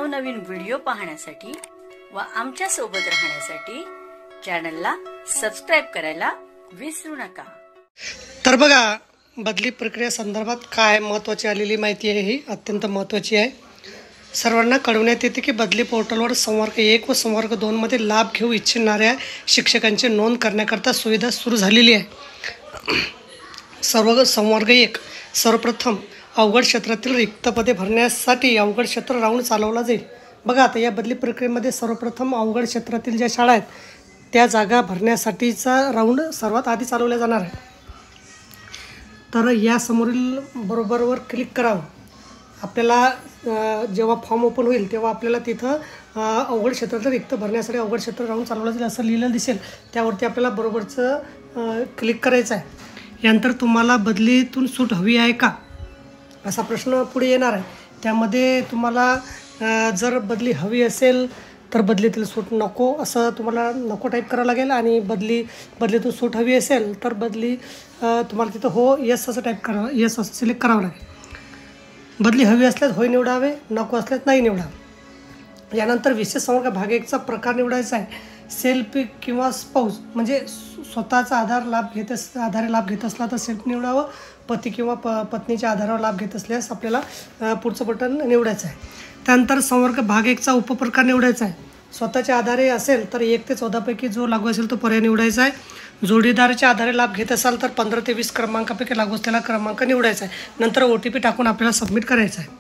नवनवीन व्हिडिओ पाहण्यासाठी व आमच्या सोबत राहण्यासाठी चॅनलला सबस्क्राइब करायला विसरू नका। तर बघा, बदली प्रक्रिया संदर्भात काय महत्त्वाची आलेली माहिती आहे, ही अत्यंत महत्त्वाची आहे। सर्वांना कळवण्यात येते की बदली पोर्टलवर संवर्ग 1 व संवर्ग 2 मध्ये लाभ घेऊ इच्छिणाऱ्या शिक्षकांची नोंद करण्याकरता सुविधा सुरू झालेली आहे। संवर्ग 1 सर्वप्रथम अवघड क्षेत्रातील रिक्त पदे भरण्यासाठी अवघड क्षेत्र राऊंड चालवला जाईल। बघा, आता या बदली प्रक्रियेमध्ये सर्वप्रथम अवघड क्षेत्रातील ज्या शाळा आहेत त्या जागा भरण्यासाठीचा राऊंड सर्वात आधी चालवला जाणार आहे। तर या समोरील बरोबरवर क्लिक करावं। आपल्याला जेव्हा फॉर्म ओपन होईल तेव्हा आपल्याला तिथं अवघड क्षेत्रातील रिक्त भरण्यासाठी अवघड क्षेत्र राऊंड चालवला जाईल असं लिहिलेलं दिसेल। त्यावरती आपल्याला बरोबरचं क्लिक करायचं आहे। यानंतर तुम्हाला बदलीतून सूट हवी आहे का असा प्रश्न पुढे येणार आहे। त्यामध्ये तुम्हाला जर बदली हवी असेल तर बदलीतील सूट नको असं तुम्हाला नको टाईप करावं लागेल, आणि बदलीतून सूट हवी असेल तर बदली तुम्हाला तिथं हो यस असं टाईप करावं, यस असं सिलेक्ट करावं लागेल। बदली हवी असल्यास होय निवडावे, नको असल्यास नाही निवडावे। यानंतर विशेष संवर्ग भाग 1चा प्रकार निवडायचा आहे। सेल्फ किंवा स्पाऊस म्हणजे स्वतःचा आधारे लाभ घेत असला तर सेल्फ निवडावं, पती किंवा पत्नीच्या आधारावर लाभ घेत असल्यास आपल्याला पुढचं बटन निवडायचं आहे। त्यानंतर संवर्ग भाग 1चा उपप्रकार निवडायचा आहे। स्वतःच्या आधारे असेल तर 1 ते 14 पैकी जो लागू असेल तो पर्याय निवडायचा आहे। जोडीदाराच्या आधारे लाभ घेत असाल तर 15 ते 20 क्रमांकापैकी लागू असलेला क्रमांक निवडायचा आहे। नंतर OTP टाकून आपल्याला सबमिट करायचं आहे।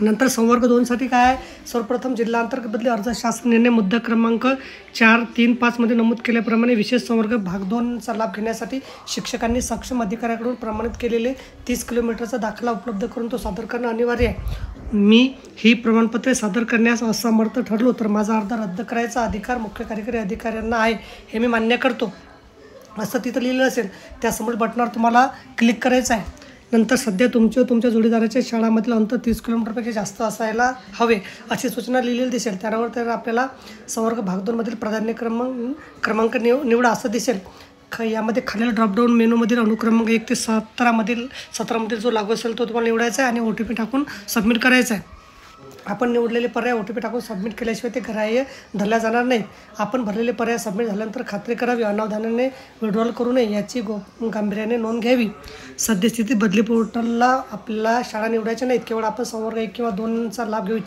नंतर संवर्ग 2साठी काय आहे, सर्वप्रथम जिल्हांतर्गत बदली अर्ज शासन निर्णय मुद्दा क्रमांक 4, 3, 5 मध्ये नमूद केल्याप्रमाणे विशेष संवर्ग भाग 2चा लाभ घेण्यासाठी शिक्षकांनी सक्षम अधिकाऱ्याकडून प्रमाणित केलेले 30 किलोमीटरचा दाखला उपलब्ध करून तो सादर करणं अनिवार्य आहे। मी ही प्रमाणपत्रे सादर करण्यास असमर्थ ठरलो तर माझा अर्ज रद्द करायचा अधिकार मुख्य कार्यकारी अधिकाऱ्यांना आहे, हे मी मान्य करतो असं तिथं लिहिलेलं असेल। त्यासमोर बटनावर तुम्हाला क्लिक करायचं आहे। नंतर सध्या तुमच्या जोडीदाराच्या शाळामधील अंतर 30 किलोमीटरपेक्षा जास्त असायला हवे अशी सूचना लिहिलेली दिसेल। त्यावर तर आपल्याला संवर्ग भाग 2 मधील प्राधान्य क्रमांक निवडा असं दिसेल। यामध्ये खालील ड्रॉपडाऊन मेनूमधील अनुक्रमांक 1 ते 17 जो लागू असेल तो तुम्हाला निवडायचा आहे आणि OTP टाकून सबमिट करायचा आहे। आपण निवडलेले पर्याय OTP टाकून सबमिट केल्याशिवाय ते ग्राह्य धरल्या जाणार नाही। आपण भरलेले पर्याय सबमिट झाल्यानंतर खात्री करावी, अनावधानाने विड्रॉल करू नये याची गांभीर्याने नोंद घ्यावी। सद्यस्थिती बदली पोर्टलला आपल्याला शाळा निवडायच्या नाहीत, केवळ आपण संवर्ग 1 किंवा 2चा लाभ घेऊ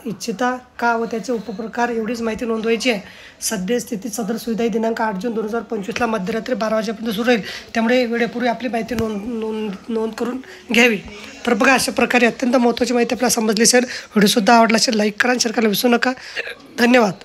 इच्छिता का व त्याचे उपप्रकार एवढीच माहिती नोंदवायची आहे। सद्यस्थितीत सदर सुविधा ही दिनांक 8 जून 2025ला मध्यरात्री 12 वाजेपर्यंत सुरू राहील, त्यामुळे वेळेपूर्वी आपली माहिती नोंद करून घ्यावी। तर बघा, अशा प्रकारे अत्यंत महत्त्वाची माहिती आपल्याला समजली असेल। व्हिडिओसुद्धा आवडला असेल लाईक करा आणि शेअर करायला विसरू नका। धन्यवाद।